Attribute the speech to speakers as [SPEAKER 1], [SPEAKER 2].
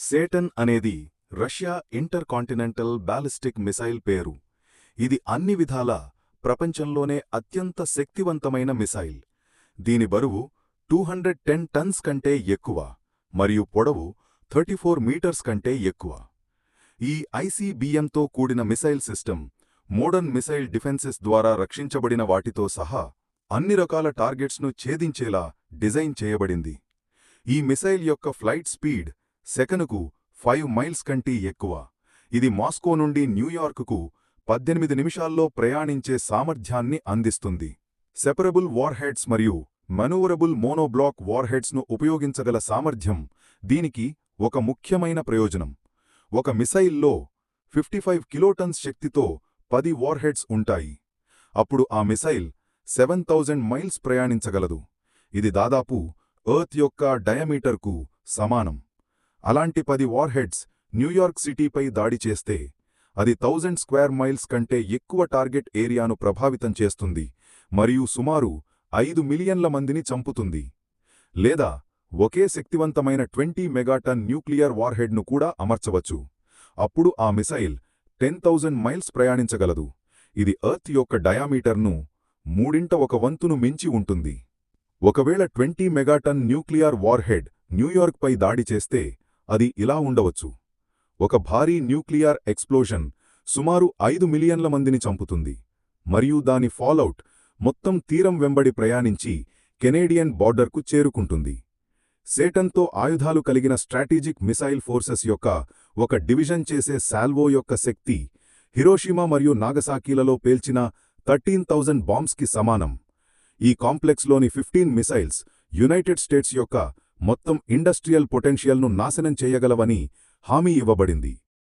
[SPEAKER 1] Satan అనేది Russia inter continental ballistic missile పేరు. ఇది అన్ని విధాలా ప్రపంచంలోనే అత్యంత శక్తివంతమైన మిసైల్. దీని బరువు 210 టన్స్ కంటే ఎక్కువ మరియు పొడవు 34 మీటర్స్ కంటే ఎక్కువ. ఈ ఐసీబీఎంతో కూడిన missile system modern missile defences ద్వారా రక్షించబడిన వాటితో సహా అన్ని రకాల టార్గెట్స్ను ఛేదించేలా డిజైన్ చేయబడింది. ఈ మిసైల్ యొక్క ఫ్లైట్ స్పీడ్ సెకనుకు 5 మైల్స్ కంటే ఎక్కువ. ఇది మాస్కో నుండి న్యూయార్కుకు 18 నిమిషాల్లో ప్రయాణించే సామర్థ్యాన్ని అందిస్తుంది. సెపరబుల్ వార్హెడ్స్ మరియు మనూవరబుల్ మోనోబ్లాక్ వార్హెడ్స్ను ఉపయోగించగల సామర్థ్యం దీనికి ఒక ముఖ్యమైన ప్రయోజనం. ఒక మిసైల్లో 55 కిలోటన్స్ శక్తితో 10 వార్హెడ్స్ ఉంటాయి. అప్పుడు ఆ మిసైల్ 7000 మైల్స్ ప్రయాణించగలదు. ఇది దాదాపు ఎర్త్ యొక్క డయామీటర్కు సమానం. అలాంటి 10 వార్హెడ్స్ న్యూయార్క్ సిటీపై దాడి చేస్తే అది 1000 స్క్వేర్ మైల్స్ కంటే ఎక్కువ టార్గెట్ ఏరియాను ప్రభావితం చేస్తుంది మరియు సుమారు 5 మిలియన్ల మందిని చంపుతుంది. లేదా ఒకే శక్తివంతమైన 20 మెగాటన్ న్యూక్లియర్ వార్హెడ్ను కూడా అమర్చవచ్చు. అప్పుడు ఆ మిసైల్ 10,000 మైల్స్ ప్రయాణించగలదు. ఇది ఎర్త్ యొక్క డయామీటర్ను 1/3 మించి ఉంటుంది. ఒకవేళ 20 మెగాటన్ న్యూక్లియర్ వార్హెడ్ న్యూయార్క్పై దాడి చేస్తే అది ఇలా ఉండవచ్చు. ఒక భారీ న్యూక్లియర్ ఎక్స్ప్లోజన్ సుమారు 5 మిలియన్ల మందిని చంపుతుంది మరియు దాని ఫాలౌట్ మొత్తం తీరం వెంబడి ప్రయాణించి కెనేడియన్ బార్డర్కు చేరుకుంటుంది. సేటన్తో ఆయుధాలు కలిగిన స్ట్రాటజిక్ మిసైల్ ఫోర్సెస్ యొక్క ఒక డివిజన్ చేసే సాల్వో యొక్క శక్తి హిరోషిమా మరియు నాగసాకీలలో పేల్చిన 13,000 బాంబ్స్కి సమానం. ఈ కాంప్లెక్స్లోని 15 మిసైల్స్ యునైటెడ్ స్టేట్స్ యొక్క మొత్తం ఇండస్ట్రియల్ పొటెన్షియల్ను నాశనం చేయగలవని హామీ ఇవ్వబడింది.